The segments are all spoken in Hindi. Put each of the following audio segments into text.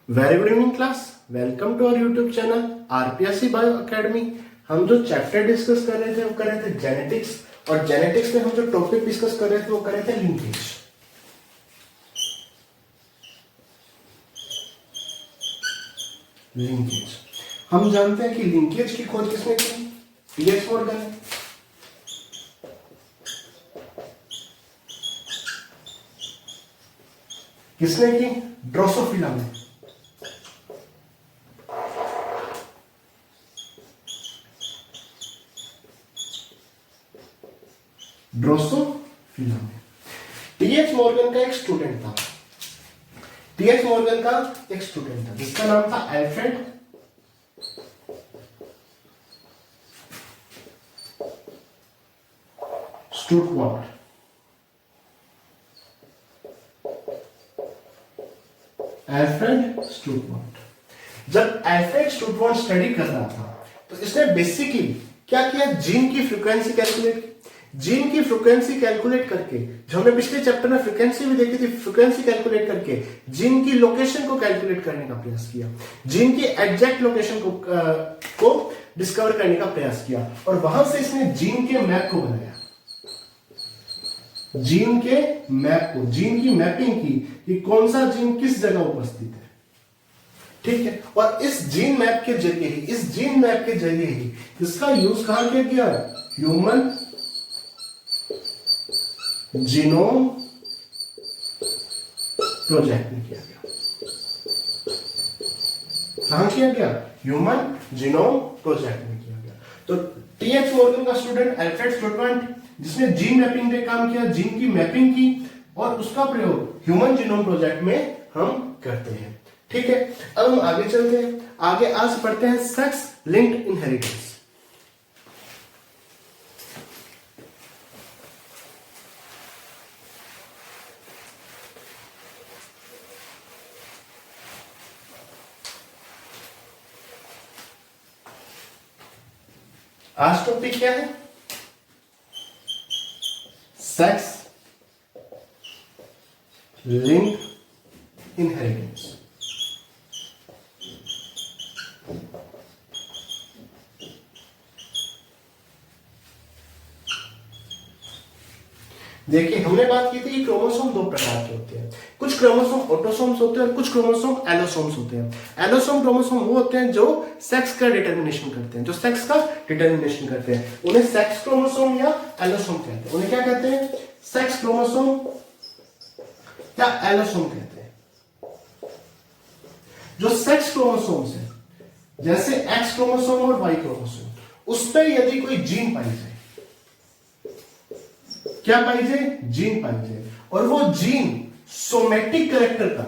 Very good evening class. Welcome to our YouTube channel RPSC bio academy. हम जो चैप्टर डिस्कस कर रहे थे वो कर रहे थे जेनेटिक्स, और जेनेटिक्स में हम जो टॉपिक डिस्कस कर रहे थे वो कर रहे थे लिंकेज। लिंकेज हम जानते हैं कि लिंकेज की खोज किसने की? टीएच मॉर्गन ने। किसने की? ड्रोसोफिला ने। ड्रोसोफिला में टीएच मॉर्गन का एक स्टूडेंट था। टीएच मॉर्गन का एक स्टूडेंट था जिसका नाम था अल्फ्रेड स्टुटवर्ट। अल्फ्रेड स्टुटवर्ट। जब अल्फ्रेड स्टुटवर्ट स्टडी कर रहा था तो इसने बेसिकली क्या किया? जीन की फ्रीक्वेंसी कैलकुलेट की। जीन की फ्रीक्वेंसी कैलकुलेट करके, जो हमने पिछले चैप्टर में फ्रीक्वेंसी भी देखी थी, फ्रीक्वेंसी कैलकुलेट करके जीन की लोकेशन को कैलकुलेट करने का प्रयास किया। जीन की एग्जैक्ट लोकेशन को डिस्कवर करने का प्रयास किया, और वहां से इसने जीन के मैप को बनाया। जीन के मैप को, जीन की मैपिंग की कि कौन सा जीन किस जगह उपस्थित है। ठीक है, और इस जीन मैप के जरिए ही इसका यूज कहां किया गया? ह्यूमन जीनोम प्रोजेक्ट में किया गया। कहां किया गया? ह्यूमन जीनोम प्रोजेक्ट में किया गया। तो टीएच मॉर्गन का स्टूडेंट अल्फ्रेड स्टुटवर्ट, जिसने जीन मैपिंग पे काम किया, जीन की मैपिंग की, और उसका प्रयोग ह्यूमन जीनोम प्रोजेक्ट में हम करते हैं। ठीक है, अब हम आगे चलते हैं। आगे आज पढ़ते हैं सेक्स लिंक्ड इनहेरिटेंस। आज टॉपिक क्या है? Sex linked inheritance. देखिए, हमने बात की थी कि क्रोमोसोम दो प्रकार के होते हैं। कुछ क्रोमोसोम ऑटोसोम्स होते हैं और कुछ क्रोमोसोम एलोसोम्स होते हैं। एलोसोम क्रोमोसोम वो होते हैं जो सेक्स का डिटर्मिनेशन करते हैं, उन्हें सेक्स क्रोमोसोम या एलोसोम कहते हैं। उन्हें क्या कहते हैं? सेक्स क्रोमोसोम या एलोसोम कहते हैं। जो सेक्स क्रोमोसोम्स है, जैसे एक्स क्रोमोसोम और वाई क्रोमोसोम, उस पर यदि कोई जीन पाई जाए, क्या पाई जाए? जीन पाई जाए, और वो जीन सोमेटिक कैरेक्टर का,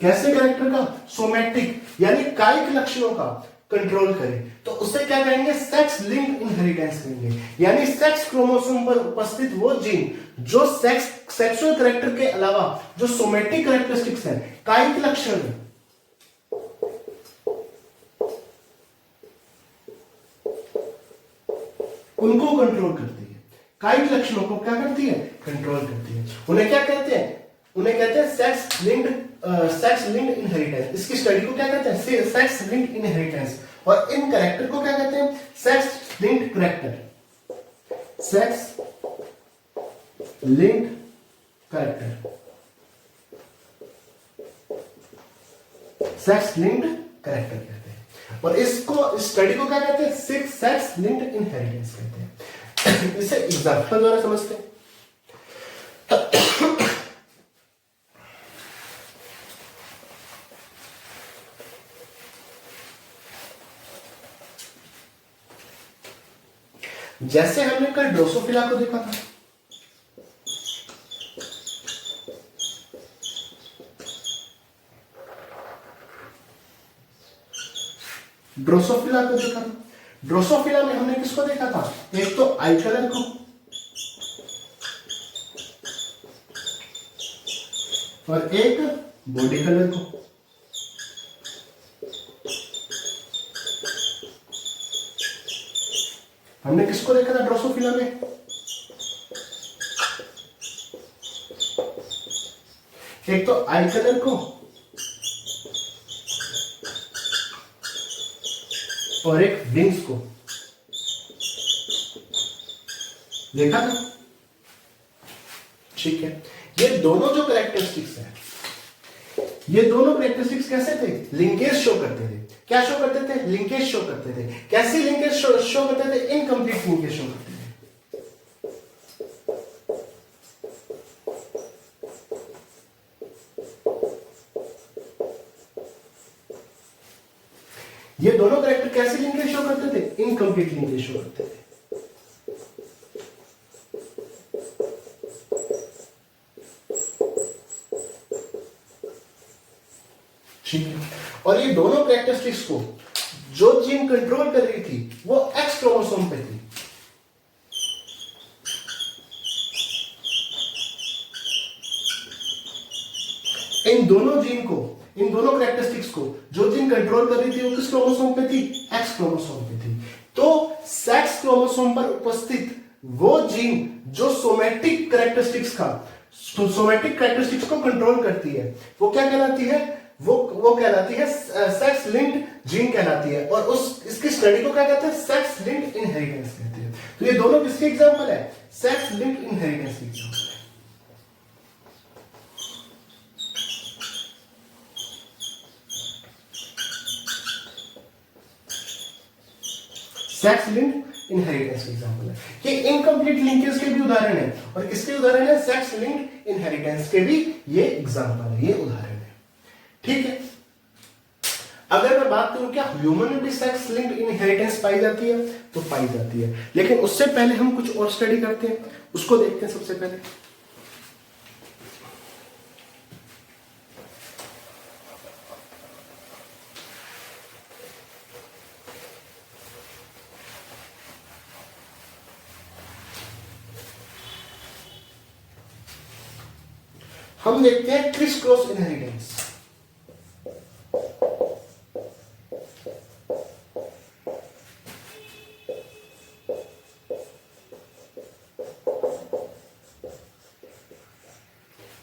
कैसे कैरेक्टर का? सोमेटिक, यानी कायिक लक्षणों का कंट्रोल करे, तो उसे क्या कहेंगे? सेक्स लिंक्ड इनहेरिटेंस कहेंगे। यानी सेक्स क्रोमोसोम पर उपस्थित वो जीन जो सेक्सुअल कैरेक्टर के अलावा जो सोमेटिक कैरेक्टरिस्टिक्स है, कायिक लक्षण है, उनको कंट्रोल करती है। कायिक लक्षणों को क्या करती है? कंट्रोल करती है। उन्हें क्या कहते हैं? उन्हें कहते हैं सेक्स लिंक्ड इनहेरिटेंस। इसकी स्टडी को क्या कहते हैं? Sex linked inheritance. और इन कैरेक्टर को क्या कहते हैं? Sex linked character. Sex linked character, sex linked character कहते हैं। और इसको, इस स्टडी को क्या कहते हैं? सेक्स लिंक्ड इनहेरिटेंस कहते हैं। इसे एग्जांपल द्वारा समझते हैं। जैसे हमने कल ड्रोसोफिला को देखा था, ड्रोसोफिला को देखा था। ड्रोसोफिला में हमने किसको देखा था? एक तो आई कलर को, और एक बॉडी कलर को। हमने किसको देखा था ड्रोसोफिला में? एक तो आई कलर को और एक विंग्स को, देखा था? ठीक है, ये दोनों जो कैरेक्टरिस्टिक्स है, ये दोनों कैरेक्टरिस्टिक्स कैसे थे? लिंकेज शो करते थे। क्या शो करते थे? लिंकेज शो करते थे। कैसे लिंकेज शो करते थे? इनकम्प्लीट लिंकेज शो करते थे। ये दोनों कैरेक्टर कैसे लिंकेज शो करते थे? इनकम्प्लीट लिंकेज शो करते थे। ठीक है, और ये दोनों कैरेक्टरिस्टिक्स को जो जीन कंट्रोल कर रही थी वो एक्स क्रोमोसोम पे थी। इन दोनों जीन को, इन दोनों कैरेक्टरिस्टिक्स को जो जीन कंट्रोल कर रही थी वो किस क्रोमोसोम पे थी? एक्स क्रोमोसोम पे थी। तो सेक्स क्रोमोसोम पर उपस्थित वो जीन जो सोमैटिक कैरेक्टरिस्टिक्स को कंट्रोल करती है वो क्या कहलाती है? वो कहलाती है सेक्स लिंक्ड जीन कहलाती है, और इसकी स्टडी को क्या कहते हैं? सेक्स लिंक्ड इनहेरिटेंस कहते हैं। तो ये दोनों किसके एग्जांपल है? सेक्स लिंक्ड इनहेरिटेंस के एग्जांपल है। सेक्स लिंक्ड इनहेरिटेंस के एग्जांपल है। ये इनकम्प्लीट लिंकेज के भी उदाहरण है, और किसके उदाहरण है? सेक्स लिंक्ड इनहेरिटेंस के भी ये एग्जांपल है, ये उदाहरण है। ठीक है, अगर मैं बात करूं क्या ह्यूमन में भी सेक्स लिंक्ड इनहेरिटेंस पाई जाती है? तो पाई जाती है, लेकिन उससे पहले हम कुछ और स्टडी करते हैं, उसको देखते हैं। सबसे पहले हम देखते हैं criss cross inheritance.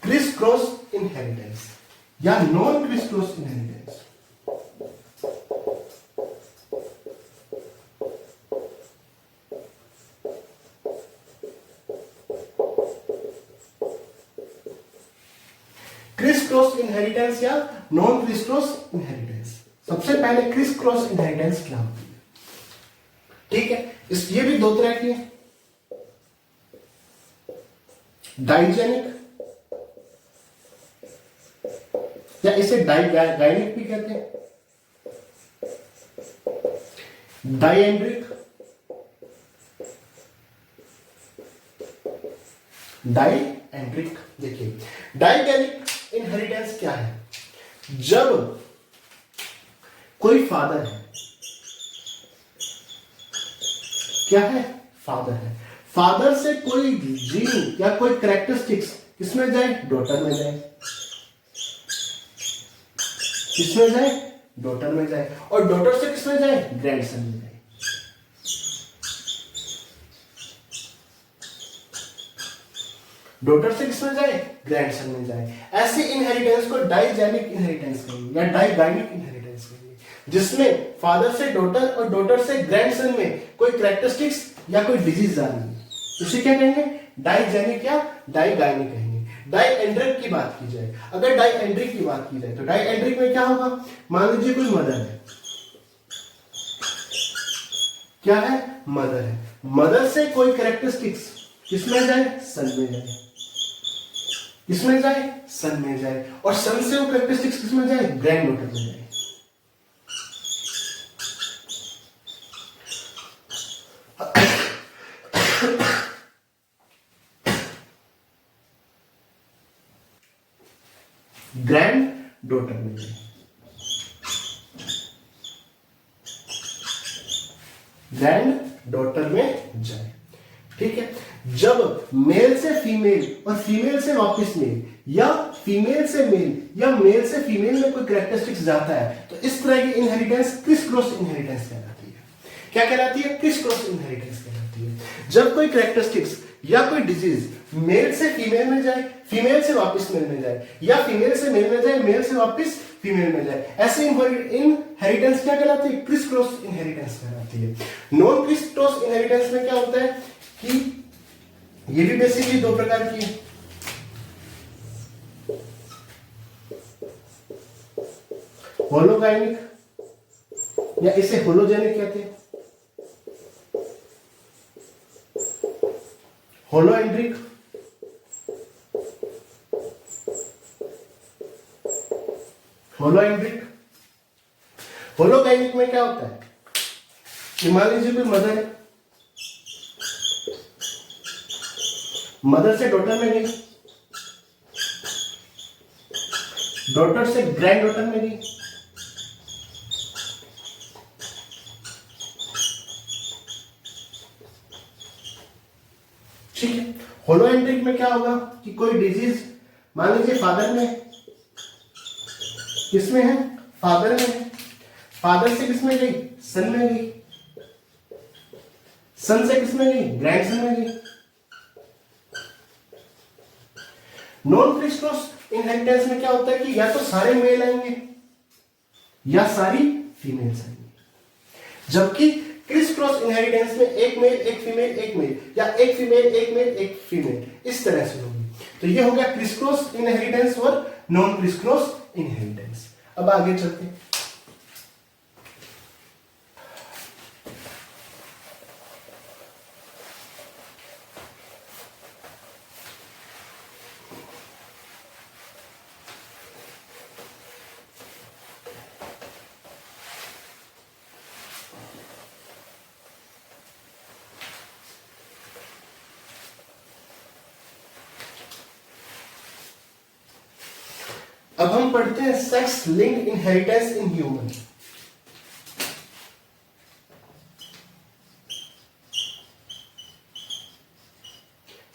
Criss cross inheritance या non criss cross inheritance. Criss cross inheritance या नॉन क्रिस क्रॉस इनहेरिटेंस। सबसे पहले क्रिस क्रॉस इनहेरिटेंस क्या होती है? ठीक है, ये भी दो तरह की है, डाइजेनिक या इसे डाइगैनिक भी कहते हैं, डाइएंड्रिक, डाइएंड्रिक। देखिए, डाइगैनिक इनहेरिटेंस क्या है? जब कोई फादर है, क्या है? फादर है, फादर से कोई जीन या कोई कैरेक्टरिस्टिक्स किसमें जाए? डॉटर में जाए। किसमें जाए? डॉटर में जाए, और डॉटर से किसमें जाए? ग्रैंडसन में जाए। डॉटर से किसमें जाए? ग्रैंडसन में जाए। ऐसे इनहेरिटेंस को डाइजेनिक इनहेरिटेंस कहेंगे या डाइगाइनिक इनहेरिटेंस कहेंगे, जिसमें फादर से डॉटर और डॉटर से ग्रैंडसन में कोई कैरेक्टरिस्टिक्स या कोई डिजीज आ रही है, इसे क्या कहेंगे? डाइजेनिक या डाइगाइनिक कहेंगे। डाइएंड्रिक की बात की जाए, अगर डाइएंड्रिक की बात की जाए तो डाइएंड्रिक में क्या होगा? मान लीजिए कोई मदर है, क्या है? मदर है, मदर से कोई कैरेक्टरिस्टिक्स किसमें जाए? सन में जाए। किसमें जाए? सन में जाए, और सन से वो कैरेक्टरिस्टिक्स किसमें जाए? ग्रैंडडॉटर में जाए। ग्रैंड डॉटर में जाए। ग्रैंड डॉटर में जाए। ठीक है, जब मेल से फीमेल और फीमेल से वापस मेल, या फीमेल से मेल या मेल से फीमेल में कोई कैरेक्टरिस्टिक्स जाता है, तो इस तरह की इनहेरिटेंस क्रिस क्रॉस इनहेरिटेंस कहलाती है। क्या कहलाती है? क्रिस क्रॉस इनहेरिटेंस कहलाती है। जब कोई कैरेक्टरिस्टिक्स या कोई डिजीज मेल से फीमेल में जाए, फीमेल से वापस मेल में जाए, या फीमेल से मेल में जाए, मेल से वापस फीमेल में जाए। ऐसे इनहेरिटेंस क्या कहलाती है? क्रिस क्रॉस इनहेरिटेंस कहलाती है। नॉन क्रिस क्रॉस इनहेरिटेंस में क्या होता है कि ये भी बेसिकली दो प्रकार की है। होलोगाइनिक या इसे होलोजेनिक कहते हैं, होलोएंड्रिक, होलोएंड्रिक। होलोगाइनिक में क्या होता है कि मान लीजिए कोई मदर है, मदर से डॉटर में गई, डॉटर से ग्रैंड डॉटर में गई, ठीक है। होलोएंड्रिक में क्या होगा कि कोई डिजीज मान लीजिए फादर में, किसमें है? फादर में है, फादर से किसमें गई? सन में गई, सन से किसमें गई? ग्रैंडसन में गई। नॉन क्रिस क्रॉस इनहेरिटेंस में क्या होता है कि या तो सारे मेल आएंगे या सारी फीमेल्स आएंगी, जबकि क्रिस क्रॉस इनहेरिटेंस में एक मेल एक फीमेल एक मेल, या एक फीमेल एक मेल एक फीमेल, इस तरह से होगी। तो ये हो गया क्रिस क्रॉस इनहेरिटेंस और नॉन क्रिस क्रॉस इनहेरिटेंस। अब आगे चलते हैं। अब हम पढ़ते हैं sex linked inheritance in human.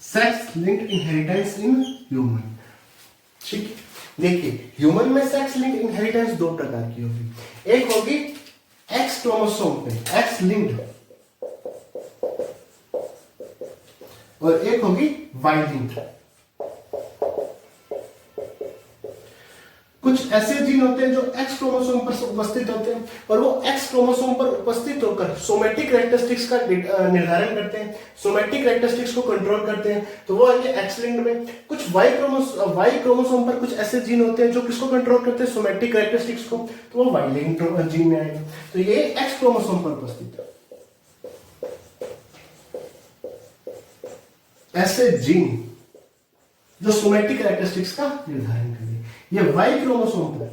Sex linked inheritance in human, ठीक है। देखिए ह्यूमन में सेक्स लिंक्ड इनहेरिटेंस दो प्रकार की होगी। एक होगी एक्स क्रोमोसोम पे एक्स लिंक्ड, और एक होगी वाई लिंक्ड। कुछ ऐसे जीन होते हैं जो एक्स क्रोमोसोम पर उपस्थित होते हैं, और वो एक्स क्रोमोसोम पर उपस्थित होकर सोमेटिक कैरेक्टरिस्टिक्स का निर्धारण करते हैं, सोमेटिक कैरेक्टरिस्टिक्स को कंट्रोल करते हैं, तो वो आएंगे एक्स लिंक्ड में। कुछ वाई क्रोमोसोम पर कुछ ऐसे जीन होते हैं जो किसको कंट्रोल करते हैं? सोमेटिक कैरेक्टरिस्टिक्स को, तो वो वाई लिंक्ड जीन में आएंगे। तो ये एक्स क्रोमोसोम पर उपस्थित है। ऐसे जीन जो सोमेटिक कैरेक्टरिस्टिक्स का निर्धारण करें, ये वाई क्रोमोसोम पर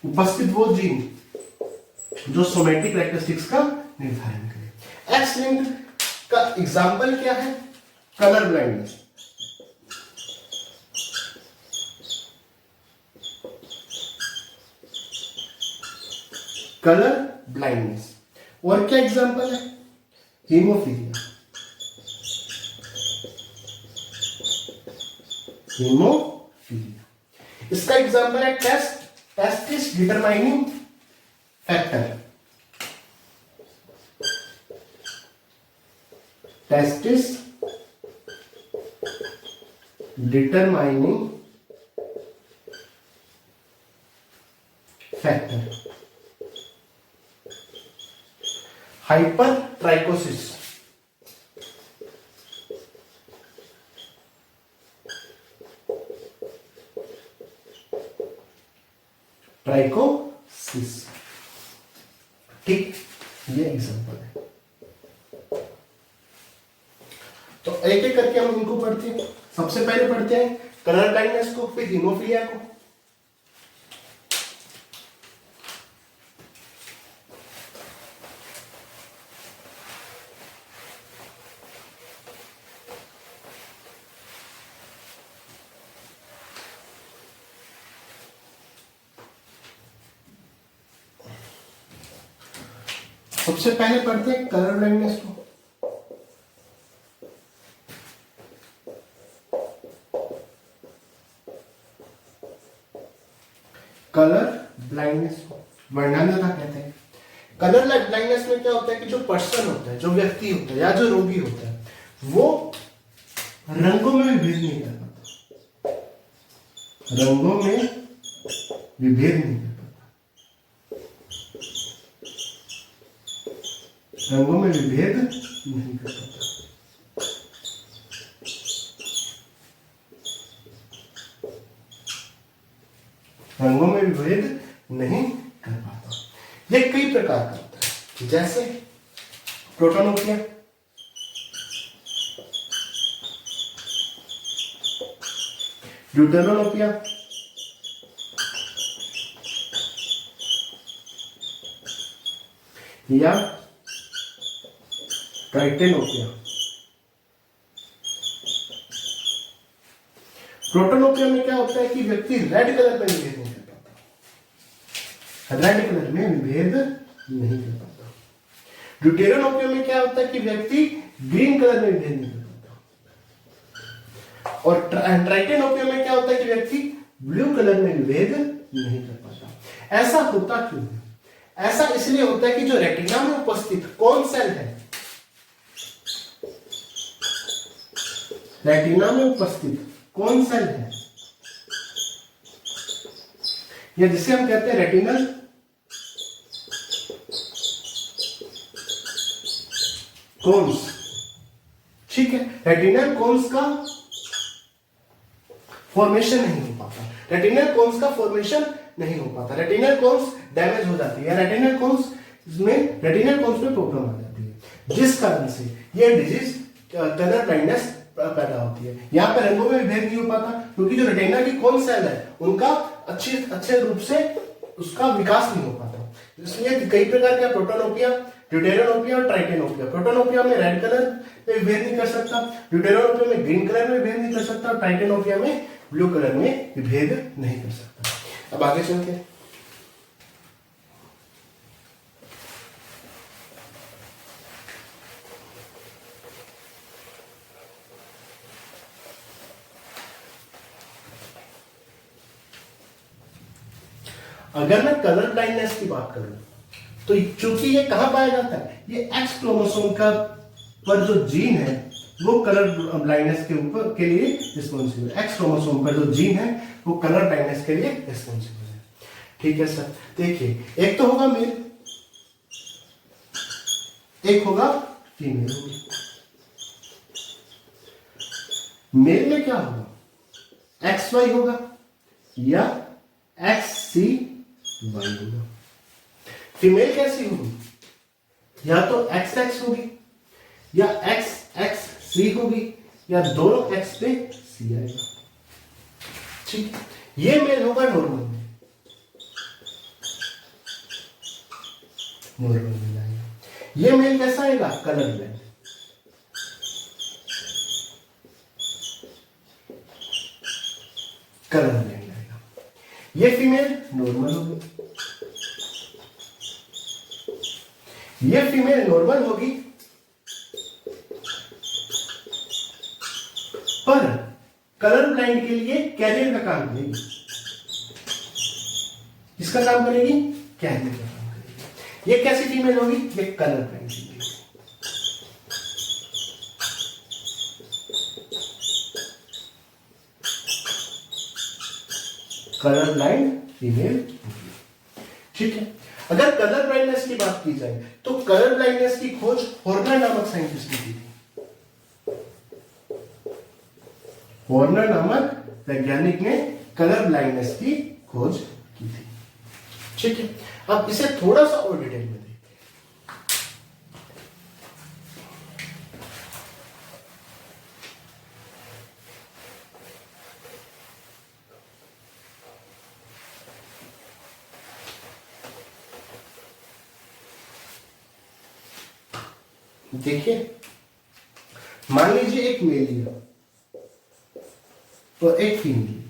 उपस्थित वो जीन जो सोमेटिक कैरेक्टरिस्टिक्स का निर्धारण करे। एक्स लिंक्ड का एग्जाम्पल क्या है? Colour blindness, colour blindness. और क्या एग्जाम्पल है? Haemophilia, haemophilia. इसका एग्जाम्पल है testis determining factor, testis determining factor. Hyper trichosis, trichosis, ठीक, ये एग्जांपल है। तो एक एक करके हम इनको पढ़ते हैं। सबसे पहले पढ़ते हैं कलर ब्लाइंडनेस को, फिर हीमोफीलिया को। सबसे पहले पढ़ते हैं कलर ब्लाइंडनेस को। कलर ब्लाइंडनेस को वर्णनता कहते हैं। कलर ब्लाइंडनेस में क्या होता है कि जो पर्सन होता है, जो व्यक्ति होता है या जो रोगी होता है, वो रंगों में विभेद नहीं कर पाता, रंगों में विभेद नहीं कर पाता, रंगों में विभेद नहीं कर पाता। रंगों में विभेद नहीं कर पाता। ये कई प्रकार का होता है, जैसे प्रोटोनोपिया, ड्यूटेरोनोपिया, या ट्राइटेनोपिया। प्रोटोनोपिया में क्या होता है कि व्यक्ति रेड कलर में विभेद नहीं कर पाता, रेड कलर में विभेद नहीं कर पाता। ड्यूटेरोनोपिया में क्या होता है कि व्यक्ति ग्रीन कलर में विभेद नहीं कर पाता। और ट्राइटेनोपिया में क्या होता है कि व्यक्ति ब्लू कलर में विभेद नहीं कर पाता। ऐसा होता क्यों है? ऐसा इसलिए होता है कि जो रेटिना में उपस्थित कौन सेल है, रेटिना में उपस्थित कौन सेल है, या जिसे हम कहते हैं रेटिनल कोन्स, ठीक है। रेटिनल कोन्स का फॉर्मेशन नहीं हो पाता, रेटिनल कोन्स का फॉर्मेशन नहीं हो पाता, रेटिनल कोन्स डैमेज हो जाती है, रेटिनल कोन्स में प्रॉब्लम आ जाती है, जिस कारण से ये डिजीज कलर ब्लाइंडनेस पैदा होती है। यहाँ पे रंगों में विभेद नहीं हो पाता क्योंकि जो रेटिना की कौन सेल है उनका अच्छे रूप से उसका विकास नहीं हो पाता। इसलिए कई प्रकार का प्रोटोनोपिया, ड्यूटेरोनोपिया और ट्राइटेनोपिया। प्रोटोनोपिया में रेड कलर में विभेद नहीं कर सकता, ड्यूटेरोनोपिया में ग्रीन कलर में विभेद नहीं कर सकता, और ट्राइटेनोपिया में ब्लू कलर में विभेद नहीं कर सकता। अब आगे चलते हैं। अगर मैं कलर ब्लाइंडनेस की बात करूं तो चूंकि ये कहां पाया जाता है, ये एक्स क्रोमोसोम का पर जो जीन है वो कलर ब्लाइंडनेस के ऊपर के लिए रिस्पॉन्सिबल है। एक्स क्रोमोसोम पर जो जीन है वो कलर ब्लाइंडनेस के लिए रिस्पॉन्सिबल है, ठीक है सर। देखिए, एक तो होगा मेल, एक होगा फीमेल। मेल में क्या होगा, एक्स वाई होगा या एक्स सी वाई होगा। फीमेल कैसी होगी, या तो एक्स एक्स होगी या एक्स एक्स सी होगी या दोनों एक्स पे सी आएगा, ठीक है। ये मेल होगा नॉर्मल में, नॉर्मल में आएगा। ये मेल कैसा आएगा, कलर ब्लाइंड। कलर ब्लाइंड आएगा। ये फीमेल नॉर्मल होगी, ये फीमेल नॉर्मल होगी, पर कलर ब्लाइंड के लिए कैरियर का काम करेगी। किसका काम करेगी, कैरियर का काम करेगी। ये कैसी फीमेल होगी, ये colour blind female. Colour blind female होगी, ठीक है। अगर कलर ब्लाइंडनेस की बात की जाए तो कलर ब्लाइंडनेस की खोज हॉर्नर नामक साइंटिस्ट ने की थी। हॉर्नर नामक वैज्ञानिक ने कलर ब्लाइंडनेस की खोज की थी, ठीक है। अब इसे थोड़ा सा और डिटेल में देखते हैं। देखिए, मान लीजिए एक मेल लिया और एक फीमेल।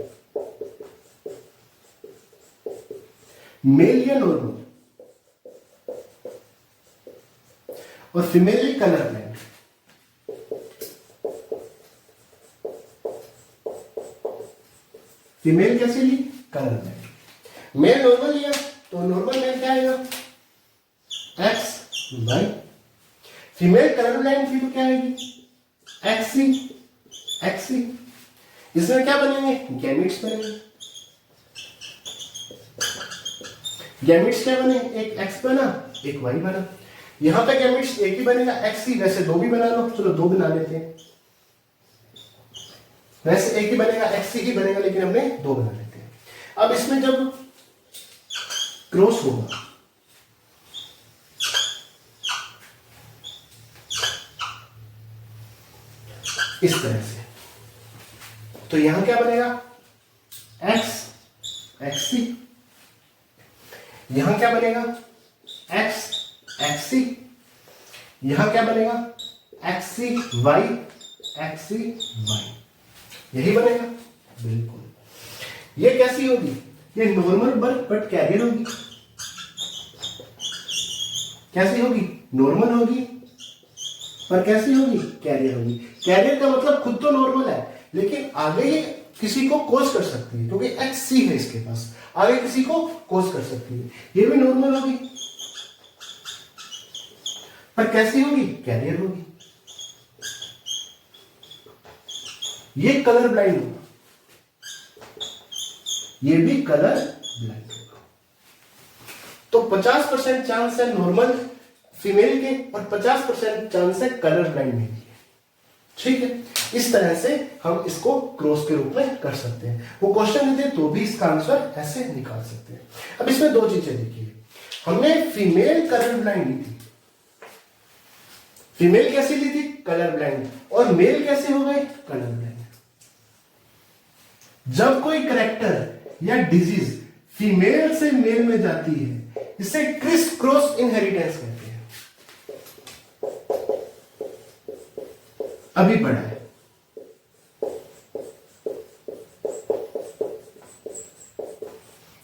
मेल या नॉर्मल और फीमेल ये कलर ब्लाइंड। फीमेल कैसे ली, कलर ब्लाइंड। मेल नॉर्मल लिया तो नॉर्मल मेल क्या आएगा, वाई। फीमेल कलर ब्लाइंड थी तो क्या आएगी, एक्सी, एक्सी। इसमें क्या बनेंगे, गैमेट्स बनेंगे। गैमेट्स क्या बने, एक एक्स बना एक वाई बना। यहां पे गैमेट्स एक ही बनेगा एक्सी, वैसे दो भी बना लो, चलो दो बना लेते हैं। वैसे एक ही बनेगा एक्सी ही बनेगा, लेकिन हमने दो बना लेते हैं। अब इसमें जब क्रॉस होगा इस तरह से, तो यहां क्या बनेगा, एक्स एक्सी। यहां क्या बनेगा, एक्स एक्सी। यहां क्या बनेगा, एक्सी वाई, एक्सी वाई। यही बनेगा, बिल्कुल। ये कैसी होगी, ये नॉर्मल बट कैरियर होगी। कैसी होगी, नॉर्मल होगी पर कैसी होगी, कैरियर होगी। कैरियर का मतलब खुद तो नॉर्मल है, लेकिन आगे ये किसी को कोज कर सकती है, क्योंकि एक्स सी है इसके पास, आगे किसी को कोज कर सकती है। ये भी नॉर्मल होगी पर कैसी होगी, कैरियर होगी। ये कलर ब्लाइंड होगा, ये भी कलर ब्लाइंड होगा। तो 50% चांस है नॉर्मल फीमेल के और 50% चांस है कलर ब्लाइंड में। ठीक है, इस तरह से हम इसको क्रॉस के रूप में कर सकते हैं। वो क्वेश्चन देते तो भी इसका आंसर ऐसे निकाल सकते हैं। अब इसमें दो चीजें देखिए, हमने फीमेल कलर ब्लाइंड ली थी। फीमेल कैसी ली थी, कलर ब्लाइंड, और मेल कैसे हो गए, कलर ब्लाइंड। जब कोई करेक्टर या डिजीज फीमेल से मेल में जाती है, इसे क्रिस क्रॉस इनहेरिटेंस कहते हैं। अभी पढ़ा है।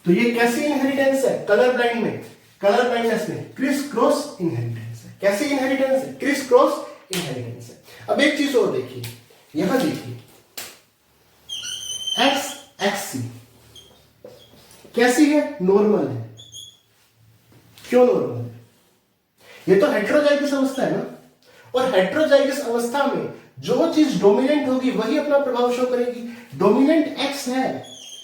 तो ये कैसी इनहेरिटेंस है, कलर ब्लाइंड में, कलर ब्लाइंडनेस में क्रिस क्रॉस इनहेरिटेंस है। कैसी इनहेरिटेंस है, क्रिस क्रॉस इनहेरिटेंस है। अब एक चीज और देखिए, यहां देखिए एक्स एक्सी कैसी है, नॉर्मल है। क्यों नॉर्मल है, ये तो हेट्रोजाइगस अवस्था है ना, और हेट्रोजाइगस अवस्था में जो चीज डोमिनेंट होगी वही अपना प्रभाव शो करेगी। डोमिनेंट एक्स है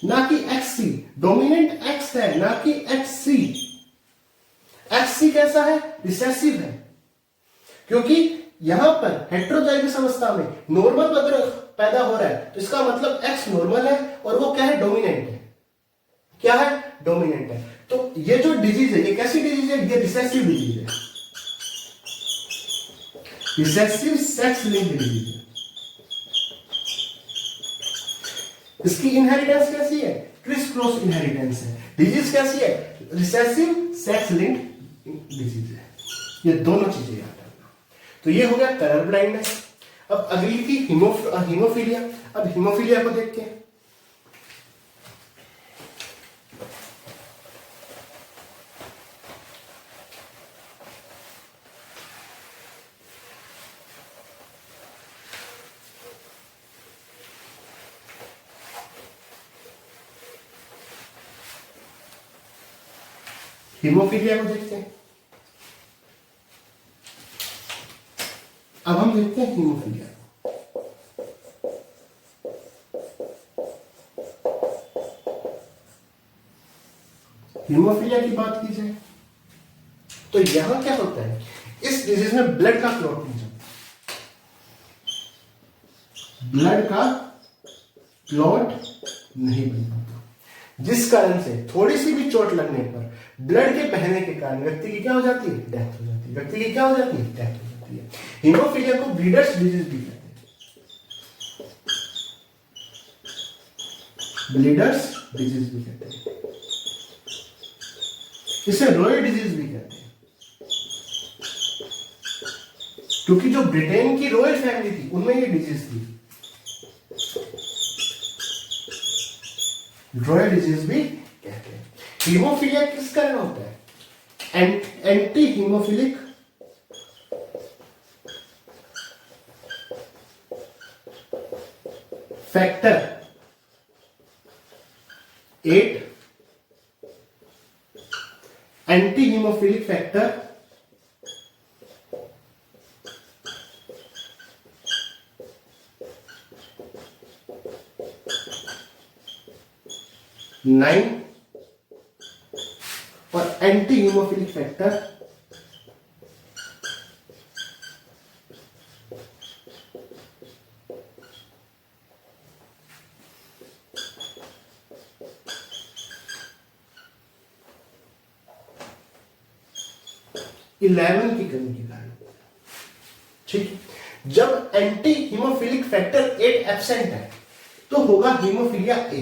ना कि एक्स सी, डोमिनेंट एक्स है ना कि एक्स सी। एक्स सी कैसा है, रिसेसिव है, क्योंकि यहां पर हेट्रोजाइगस अवस्था में नॉर्मल अगर पैदा हो रहा है तो इसका मतलब एक्स नॉर्मल है और वो क्या है, डोमिनेंट है। क्या है, डोमिनेंट है। तो ये जो डिजीज है, ये कैसी डिजीज है, ये रिसेसिव डिजीज है, रिसेसिव सेक्स लिंक्ड डिजीज है। इसकी इनहेरिटेंस कैसी है, क्रिस क्रॉस इनहेरिटेंस है। डिजीज कैसी है, रिसेसिव सेक्स लिंक्ड डिजीज है। ये दोनों चीजें याद रखना। तो ये हो गया कलर ब्लाइंडनेस। अब अगली थी हीमोफीलिया। अब हीमोफीलिया को देखते हैं। हीमोफीलिया को देखते हैं। अब हम देखते हैं हीमोफीलिया। हीमोफीलिया की बात की जाए तो यहां क्या होता है, इस डिजीज में ब्लड का क्लॉट नहीं जमता। ब्लड का क्लॉट नहीं बन पाता, जिस कारण से थोड़ी सी भी चोट लगने पर ब्लड के बहने के कारण व्यक्ति की क्या हो जाती है, डेथ हो जाती है। व्यक्ति की क्या हो जाती है, डेथ हो जाती है। हीमोफीलिया को ब्लीडर्स डिजीज भी कहते हैं, ब्लीडर्स डिजीज भी कहते हैं। इसे रॉयल डिजीज भी कहते हैं, क्योंकि जो ब्रिटेन की रॉयल फैमिली थी उनमें ये डिजीज थी। रॉयल डिजीज भी कहते हैं। हीमोफीलिया किस कारण होता है, anti haemophilic factor 8, anti haemophilic factor 9 और एंटी हीमोफिलिक फैक्टर 11 की कमी के कारण। ठीक है, जब एंटी हीमोफिलिक फैक्टर 8 एब्सेंट है तो होगा हीमोफिलिया ए।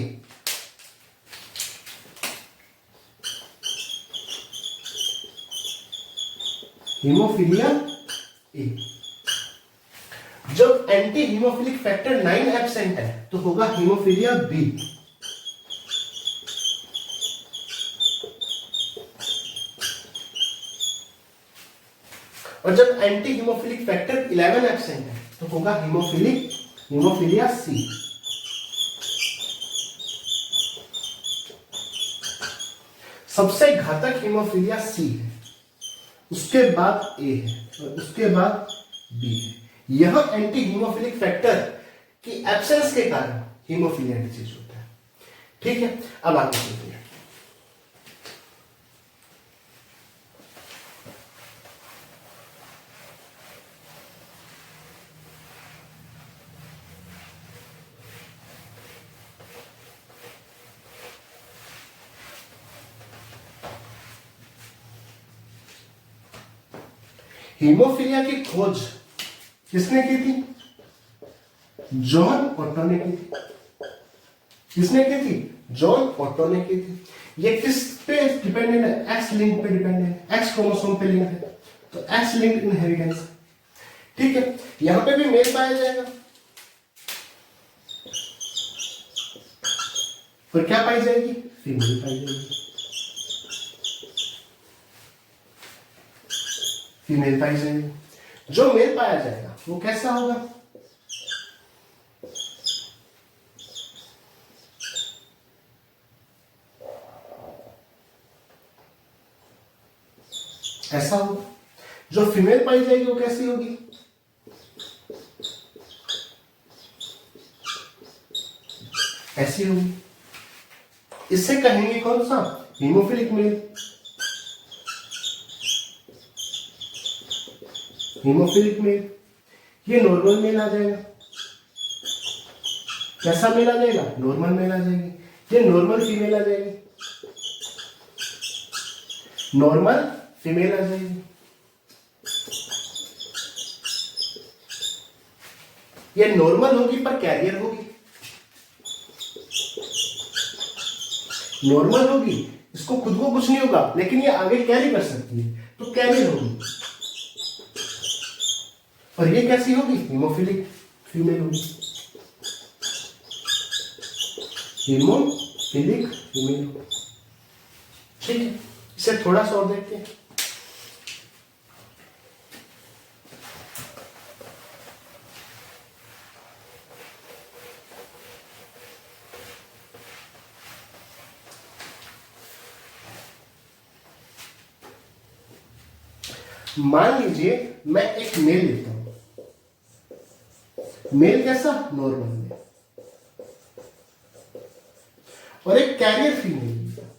हीमोफिलिया ए। जब एंटी हीमोफिलिक फैक्टर 9 एब्सेंट है तो होगा हीमोफिलिया बी। और जब एंटी हीमोफिलिक फैक्टर 11 एब्सेंट है तो होगा हीमोफिलिया सी। सबसे घातक हीमोफिलिया सी है, उसके बाद ए है और उसके बाद बी है। यह एंटी हीमोफिलिक फैक्टर की एब्सेंस के कारण हीमोफिलिया डिजीज होता है। ठीक है, अब आगे चलते हैं। हीमोफिलिया की खोज किसने की थी? जॉन ऑटो ने की थी। किसने की थी? जॉन ऑटो ने की थी। ये किस पे डिपेंडेंट है? एक्स लिंक पे डिपेंडेंट है, एक्स क्रोमोसोम पे लिंक है, तो एक्स लिंक्ड इनहेरिटेंस। ठीक है, यहां पे भी मेल पाया जाएगा और क्या पाई जाएगी? फीमेल पाई जाएगी। फीमेल पाई जाएगी। जो मेल पाया जाएगा वो कैसा होगा? ऐसा होगा। जो फीमेल पाई जाएगी वो कैसी होगी? ऐसी होगी। इससे कहेंगे कौन सा? Haemophilic male. Haemophilic male. ये नॉर्मल मेल आ जाएगा। कैसा मेल आ जाएगा? नॉर्मल मेल आ जाएगी। ये नॉर्मल फीमेल आ जाएगी। नॉर्मल फीमेल आ जाएगी। ये नॉर्मल होगी पर कैरियर होगी। नॉर्मल होगी, इसको खुद को कुछ नहीं होगा लेकिन ये आगे कैरी कर सकती है, तो कैरियर होगी। और ये कैसी होगी? हीमोफिलिक फीमेल होगी। हीमोफिलिक फीमेल होगी। ठीक है, इसे थोड़ा सा और देखते हैं। मान लीजिए मैं एक मेल लेता हूं। मेल कैसा? Normal male. और एक कैरियर फीमेल लेता हूं।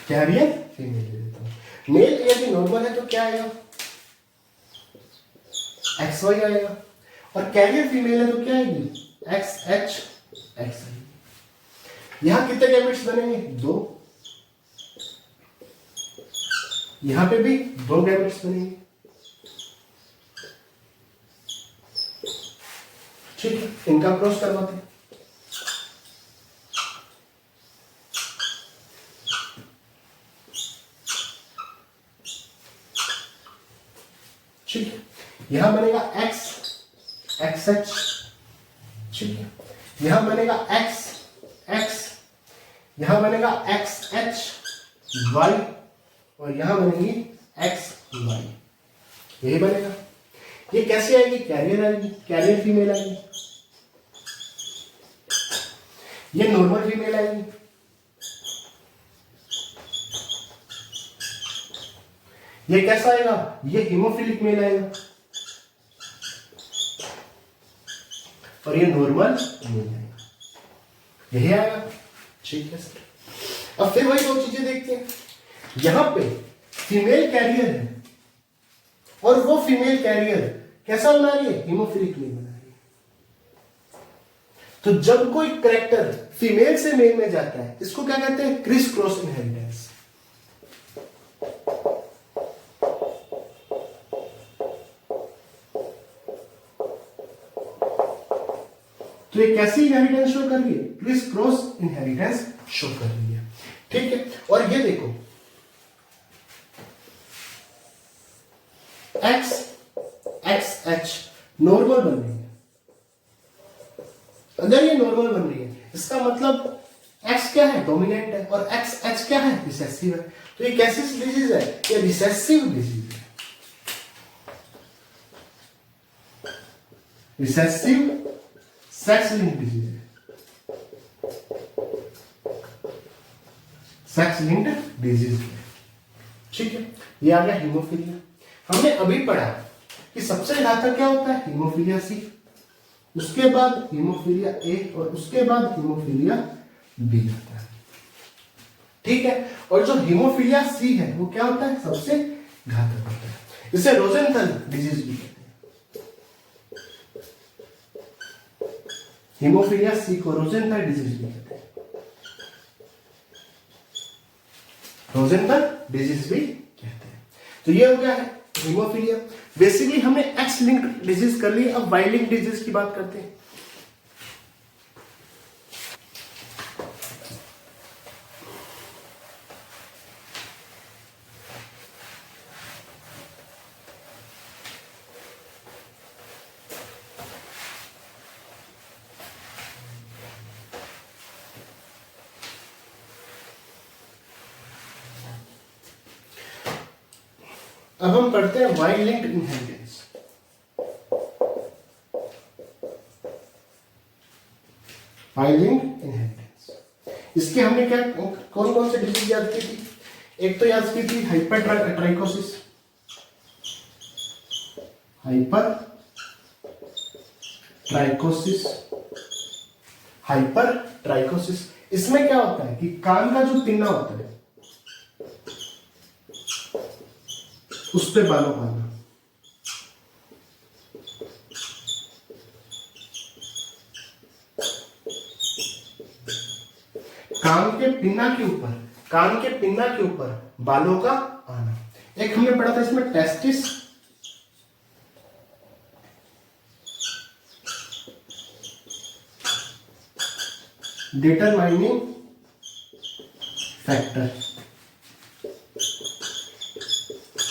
कैरियर फीमेल लेता हूं। मेल यदि नॉर्मल है तो क्या आएगा? XY आएगा। और कैरियर फीमेल है तो क्या आएगी? XX X। यहां कितने गैमेट्स बनेंगे? 2। यहां पे भी 2 गैमेट्स बनेंगे। ठीक है, इनका क्रॉस करवाते हैं। ठीक है, यहां बनेगा X XX। ठीक है, यहां बनेगा X X, यहां बनेगा XX Y और यहां बनेगी XY। यही बनेगा। ये कैसी आएगी? कैरियर आएगी। कैरियर फीमेल आएगी। ये नॉर्मल फीमेल आएगी। ये कैसा आएगा? ये हीमोफिलिक मेल आएगा। और ये नॉर्मल नहीं आएगा, यही आएगा। ठीक है सर। अब फिर वही दो चीजें देखते हैं। यहां पे फीमेल कैरियर है और वो फीमेल कैरियर कैसा बना रही है, हीमोफिलिक नहीं बना रही है। तो जब कोई करेक्टर फीमेल से मेल में जाता है, इसको क्या कहते हैं, क्रिस क्रॉस इनहेरिटेंस। तो ये कैसी इनहेरिटेंस शो कर रही है, क्रिस क्रॉस इनहेरिटेंस शो कर रही है। ठीक है। और ये देखो एक्स एक्स एच नॉर्मल बन रही है। अगर ये नॉर्मल बन रही है, इसका मतलब एक्स क्या है, डोमिनेंट है, और एक्स एच क्या है, रिसेसिव है। तो ये कैसी डिजीज है, ये रिसेसिव डिजीज है। रिसेसिव सेक्स लिंक्ड डिजीज है, सेक्स लिंक्ड डिजीज है। ठीक है। ये आ गया हीमोफीलिया। हमने अभी पढ़ा कि सबसे घातक क्या होता है, हीमोफीलिया सी, उसके बाद हीमोफीलिया ए, और उसके बाद हीमोफीलिया बी आता है। ठीक है। और जो हीमोफीलिया सी है वो क्या होता है, सबसे घातक होता है। इसे रोजेंथल डिजीज भी कहते हैं। हीमोफीलिया सी को रोजेंथल डिजीज भी कहते हैं। रोजेंथल डिजीज भी कहते हैं। तो ये हो गया है हीमोफीलिया। बेसिकली हमने एक्स लिंक्ड डिजीज कर ली, अब वाई लिंक्ड डिजीज की बात करते हैं। अब हम पढ़ते हैं Y linked inheritance. Y linked inheritance, इसके हमने क्या कौन कौन से डिजीज याद की थी, एक तो याद की थी hyper trichosis, hyper trichosis, hyper trichosis. इसमें क्या होता है कि कान का जो पिन्ना होता है उस पे बालों का आना। कान के पिन्ना के ऊपर बालों का आना। एक हमने पढ़ा था इसमें टेस्टिस, डिटरमाइनिंग फैक्टर,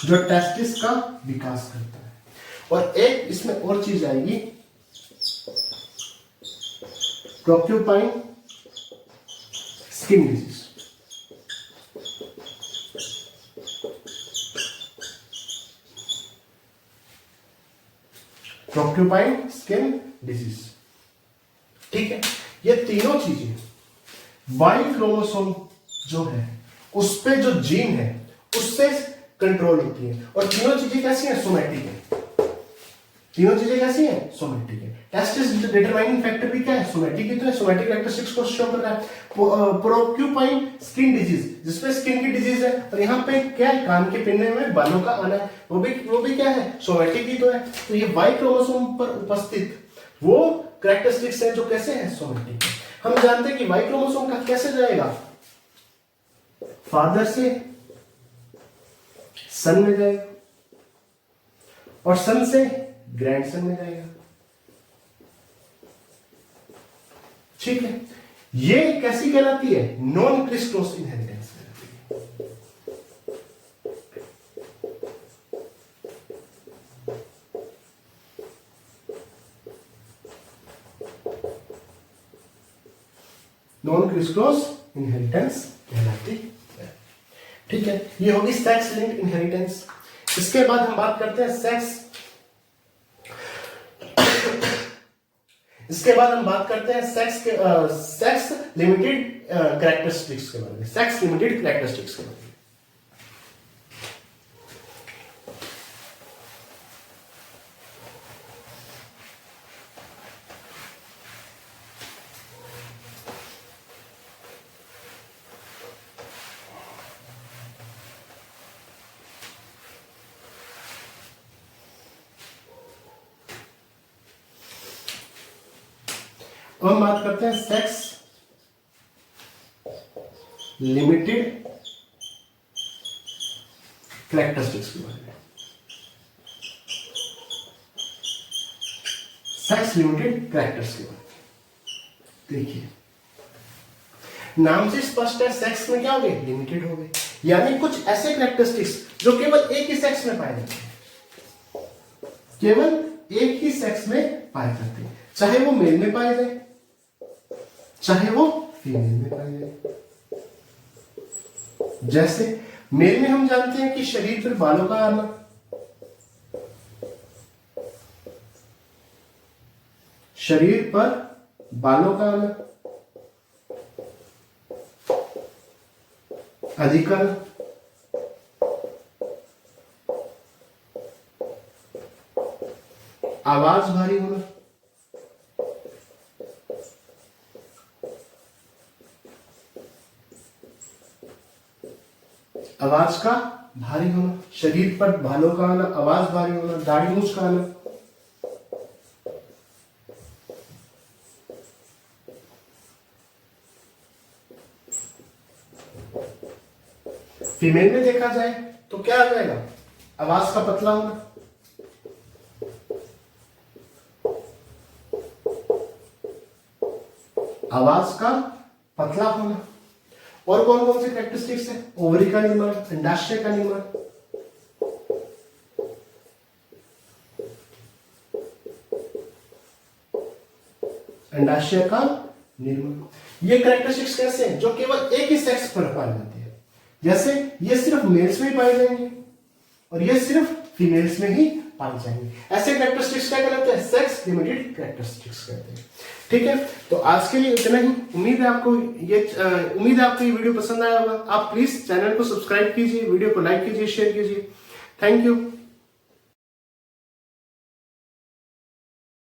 जो टेस्टिस का विकास करता है। और एक इसमें और चीज आएगी, porcupine skin disease. Porcupine skin disease. ठीक है। ये तीनों चीजें वाई क्रोमोसोम जो है उस पे जो जीन है उससे कंट्रोल होती है। और तीनों चीजें कैसी हैं, सोमैटिक है। तीनों चीजें कैसी हैं, सोमैटिक है। टेस्टिस डिटरमाइनिंग फैक्टर भी क्या है, सोमैटिक ही तो है, सोमैटिक कैरेक्टरिस्टिक्स को शो कर रहा है। प्रोक्यूपाइन स्किन डिजीज, जिसपे स्किन की डिजीज है, और यहाँ पे क्या है, कान के पिन्ने में बालों का आना है, वो भी क्या है, सोमैटिक ही तो है। तो ये वाई क्रोमोसोम पर उपस्थित वो कैरेक्टरिस्टिक्स है जो कैसे हैं, सोमैटिक है। हम जानते हैं कि वाई क्रोमोसोम का कैसे जाएगा, फादर से सन में जाएगा और सन से ग्रैंडसन में जाएगा। ठीक है। ये कैसी कहलाती है, नॉन क्रिस क्रॉस इनहेरिटेंस कहलाती है। नॉन क्रिस क्रॉस इनहेरिटेंस कहलाती है। ठीक है। ये होगी सेक्स लिंक्ड इनहेरिटेंस। इसके बाद हम बात करते हैं सेक्स सेक्स लिमिटेड कैरेक्टरिस्टिक्स के बारे में। सेक्स लिमिटेड कैरेक्टरिस्टिक्स के बारे में। अब हम बात करते हैं सेक्स लिमिटेड कैरेक्टरिस्टिक्स के बारे में। सेक्स लिमिटेड कैरेक्टर्स के बारे में देखिए, नाम से स्पष्ट है, सेक्स में क्या हो गए, लिमिटेड हो गए, यानी कुछ ऐसे कैरेक्टरिस्टिक्स जो केवल एक ही सेक्स में पाए जाते हैं, केवल एक ही सेक्स में पाए जाते हैं, चाहे वो मेल में पाए जाए चाहे वो फीमेल में पाए जाए। जैसे मेल में हम जानते हैं कि शरीर पर बालों का आना, शरीर पर बालों का आना, अधिकरण, आवाज भारी होना, आवाज का भारी होना, शरीर पर बालों का आना, आवाज भारी होना, दाढ़ी मूंछ का आना। फीमेल में देखा जाए तो क्या आ जाएगा, आवाज का पतला होना, आवाज का पतला होना। और कौन कौन से कैरेक्टरिस्टिक्स है, ओवरी का निर्माण, अंडाशय का निर्माण, अंडाशय का निर्माण। ये कैरेक्टरिस्टिक्स कैसे हैं, जो केवल एक ही सेक्स पर पाए जाते हैं। जैसे ये सिर्फ मेल्स में ही पाए जाएंगे और ये सिर्फ फीमेल्स में ही पाए जाएंगे। ऐसे कैरेक्टरिस्टिक्स क्या कहलाते हैं, सेक्स लिमिटेड कैरेक्टरिस्टिक्स कहते हैं। ठीक है, तो आज के लिए इतना ही। उम्मीद है आपको ये वीडियो पसंद आया होगा। आप प्लीज चैनल को सब्सक्राइब कीजिए, वीडियो को लाइक कीजिए, शेयर कीजिए। Thank you.